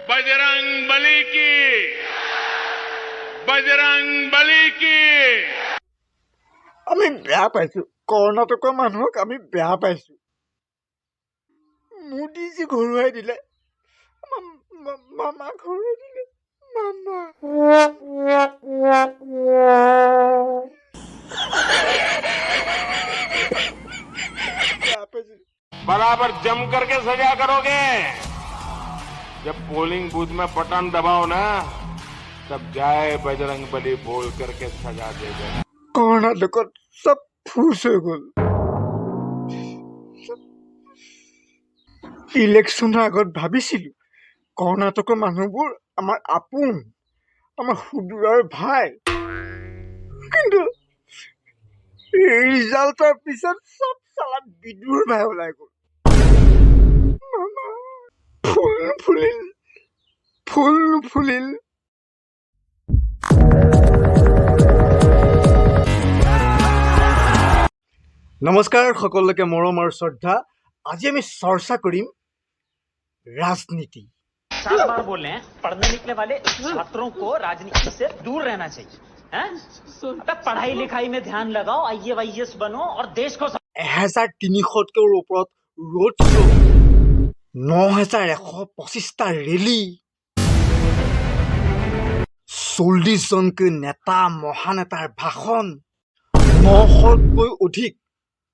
बजरंग बली की, बजरंग बली की। আমি বেয়া পাইছো কৰ্ণাটকৰ মানুহক আমি বেয়া পাইছো মোদীজী ঘৰুৱাই দিলে মামা ঘৰুৱাই দিলে মামা বেয়া পাইছো बराबर जम करके सजा करोगे। जब पोलिंग बूथ में बटन दबाओ ना, तब जय बजरंग बली बोल करके सजा दे देना। কৰ্ণাটকত চব ফুচ হৈ গ'ল ইলেকশ্যনৰ আগত ভাবিছিলো কৰ্ণাটকৰ মানুহবোৰ আমাৰ আপোন আমাৰ সুদূৰৰ ভাই কিন্তু ৰিজাল্টৰ পিছত চব চালা বিদুৰ ভাই ওলাই গ'ল মামা ফুল নুফুলিল ফুল নুফুলিল নমস্কাৰ সকলোকে মৰম আৰু শ্ৰদ্ধা আজি আমি চৰ্চা কৰিম राजनीति। 7 बार बोल रहे हैं पढ़ने लिखने वाले छात्रों को राजनीति से दूर रहना चाहिए हैं? पढ़ाई लिखाई में ध्यान लगाओ, IAS बनो और देश को 1300 ওপৰত ৰোড শ্ব' 9125টা ৰেলী 40 জনকৈ নেতা মহানেতাৰ ভাষণ 900তকৈ অধিক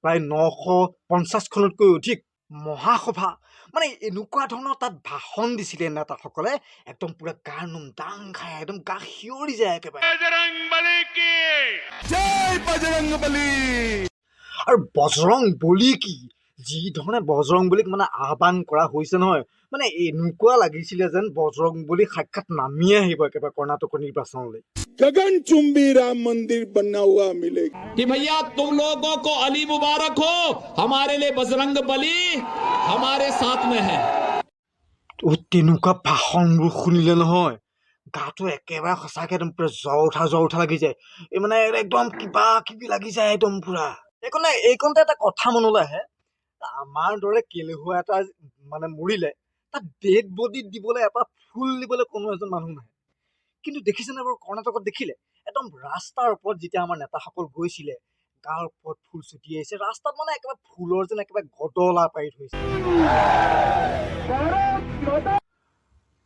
প্ৰায় 950খনতকৈ অধিক মহাসভা মানে এনেকুৱা ধৰণৰ তাত ভাষণ দিছিলে নেতাসকলে একদম পুৰা গাৰ নোম দাং খাই একদম গা শিয়ৰি যায় একেবাৰে बजरंग बली की জয় বজৰং বলী আৰু বজৰং বলী কি যি ধৰণে বজৰং বলীক মানে আহ্বান কৰা হৈছে নহয় মানে এনেকুৱা লাগিছিলে যেন বজৰং বলী সাক্ষাৎ নামি আহিব একেবাৰে কৰ্ণাটকৰ নিৰ্বাচনলৈ गगनचुंबी राम मंदिर बना हुआ मिलेगा कि भैया तुम लोगों को अली मुबारक हो, हमारे लिए बजरंग बली हमारे साथ में है। তেনেকুৱা ভাষণবোৰ শুনিলে নহয় গাটো একেবাৰে সঁচাকৈ একদম পুৰা জ্বৰ উঠা লাগি যায় এই মানে একদম কিবা কিবি লাগি যায় একদম পুৰা এইকণতে এটা কথা মনলৈ আহে আমাৰ দৰে কেলেহুৱা এটা মানে মৰিলে তাত ডেড বডিত দিবলৈ এটা ফুল দিবলৈ কোনো এজন মানুহ নাহে কিন্তু দেখিছেনে বাৰু কৰ্ণাটকত দেখিলে একদম ৰাস্তাৰ ওপৰত যেতিয়া আমাৰ নেতাসকল গৈছিলে গাৰ ওপৰত ফুল ছটিয়াইছে ৰাস্তাত মানে একেবাৰে ফুলৰ যেন একেবাৰে গদলা পাৰি থৈছে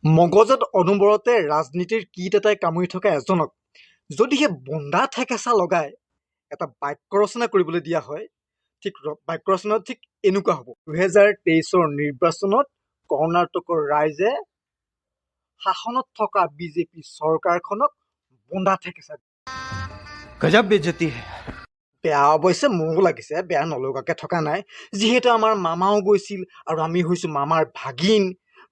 মগজত অনবৰতে ৰাজনীতিৰ কীট এটাই কামুৰি থকা এজনক যদিহে বন্দা ঠেকেচা লগাই এটা বাক্য ৰচনা কৰিবলৈ দিয়া হয় ঠিক বাক্য ৰচনাত ঠিক এনেকুৱা হ'ব 2023ৰ নিৰ্বাচনত কৰ্ণাটকৰ ৰাইজে শাসনত থকা বিজেপি চৰকাৰখনক বন্দা ঠেকেচা গজব বেজতি বেয়া অৱশ্যে মোৰো লাগিছে বেয়া নলগাকৈ থকা নাই যিহেতু আমাৰ মামাও গৈছিল আৰু আমি হৈছোঁ মামাৰ ভাগিন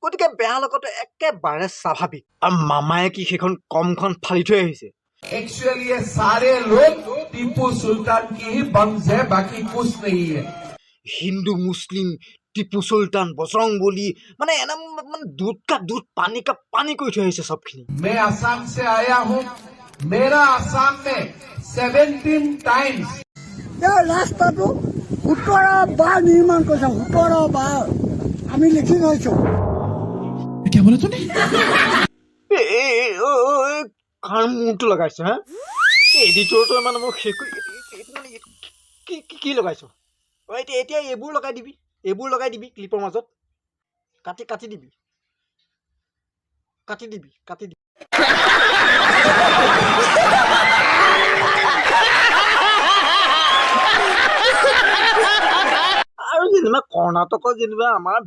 গতিকে বেয়া লগতে একেবাৰে স্বাভাৱিক আৰু মামায়ে কি সেইখন কমখন ফালি থৈ আহিছে एक्चुअली ये सारे लोग टीपू सुल्तान की ही बम्स है बाकी कुछ नहीं है हिंदू मुस्लिम টিপু সুলতান বজৰং বলী মানে এনে মানে দুধ কা দুধ পানী কৰি থৈ আহিছে সবখিনি मैं असम से आया हूँ मेरा असम में 17 टाइम्स ৰাস্তাটো 17 বাৰ নিৰ্মাণ কৰিছে 17 বাৰ আমি লিখি গৈছো क्या बोला तूने? কাৰ মূৰটো লগাইছে হা এডিটৰটো মানে মোক কি লগাইছ এতিয়া এইবোৰ লগাই দিবি ক্লিপৰ মাজত কাটি দিবি আৰু যেনিবা কৰ্ণাটকত যেনিবা আমাৰ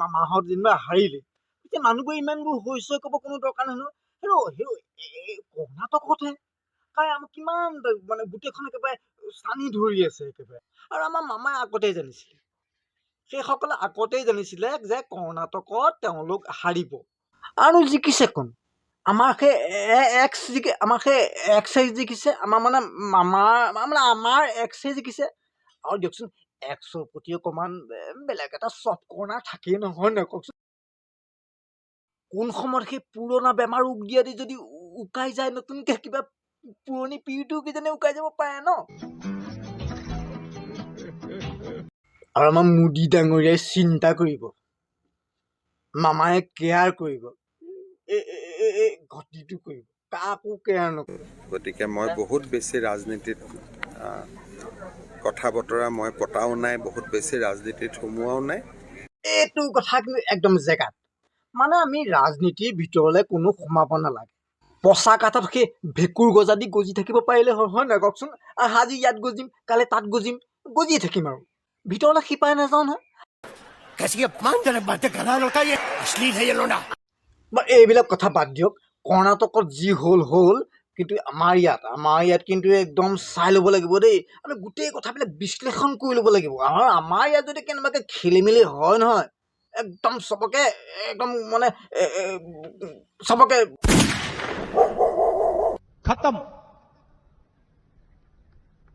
মামাহঁত যেনিবা হাৰিলে এতিয়া মানুহবোৰ ইমানবোৰ হৈছে ক'ব কোনো দৰকাৰ নহয় কৰ্ণাটকতহে কাৰণ আমাৰ কিমান মানে গোটেইখন একেবাৰে চানি ধৰি আছে একেবাৰে আৰু আমাৰ মামাই আগতেই জানিছিলে সেইসকলে আগতেই জানিছিলে যে কৰ্ণাটকত তেওঁলোক হাৰিব আৰু জিকিছে কোন আমাৰ সেই এক্স জিকিছে আমাৰ মানে আমাৰ এক্সে জিকিছে আৰু দিয়কচোন এক্সৰ প্ৰতি অকণমান বেলেগ এটা চফ্ট কৰ্ণাৰ থাকেই নহয় নে কওকচোন কোন সময়ত সেই পুৰণা বেমাৰ উক দিয়া দি যদি উকাই যায় নতুনকৈ কিবা পুৰণি পিৰিটো কিজানি উকাই যাব পাৰে ন আৰু আমাৰ মোদী ডাঙৰীয়াই চিন্তা কৰিব মামায়ে কেয়াৰ কৰিব এই গতিটো কৰিব, কাকো কেয়াৰ নকৰে। গতিকে মই বহুত বেছি ৰাজনীতিত কথা বতৰা মই পতাও নাই, বহুত বেছি ৰাজনীতিত সোমোৱাও নাই। এইটো কথা কিন্তু একদম জেগাত, মানে আমি ৰাজনীতিৰ ভিতৰলৈ কোনো সোমাব নালাগে। পচা কাঠত সেই ভেঁকুৰ গজা দি গজি থাকিব পাৰিলে হয় নাই কওকচোন? আজি ইয়াত গজিম, কালি তাত গজিম, গজিয়ে থাকিম আৰু ভিতৰলৈ শিপাই নাযাওঁ নহয়। বা এইবিলাক কথা বাদ দিয়ক, কৰ্ণাটকত যি হ'ল, কিন্তু আমাৰ ইয়াত কিন্তু একদম চাই ল'ব লাগিব দেই। আমি গোটেই কথাবিলাক বিশ্লেষণ কৰি ল'ব লাগিব। আমাৰ ইয়াত যদি কেনেবাকৈ খেলি মেলি হয় নহয়, একদম চবকে একদম মানে চবকে खत्म,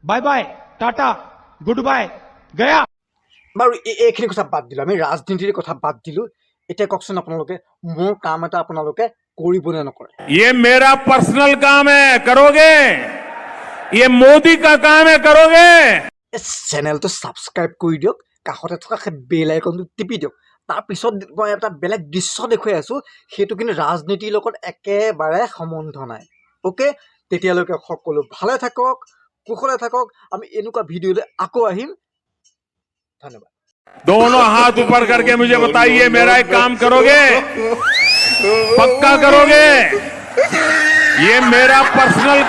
bye bye, tata, goodbye, गया। বাৰু এইখিনি কথা বাদ দিলোঁ, আমি ৰাজনীতিৰ কথা বাদ দিলোঁ। এতিয়া কওকচোন আপোনালোকে, মোৰ কাম এটা আপোনালোকে কৰিব নে নকৰে? ये मेरा पर्सनल काम है, करोगे? ये मोदी का काम है, करोगे? এই চেনেলটো ছাবস্ক্ৰাইব কৰি দিয়ক, কাষতে থকা সেই বেল আইকনটো টিপি দিয়ক। তাৰপিছত মই এটা বেলেগ দৃশ্য দেখুৱাই আছোঁ, সেইটো কিন্তু ৰাজনীতিৰ লগত একেবাৰে সম্বন্ধ নাই। অ'কে, তেতিয়ালৈকে সকলো ভালে থাকক, কুশলে থাকক। আমি এনেকুৱা ভিডিঅ'লৈ আকৌ আহিম। ধন্যবাদ। दोनों हाथ ऊपर करके मुझे बताइए, मेरा एक काम करोगे? पक्का करोगे? ये मेरा पर्सनल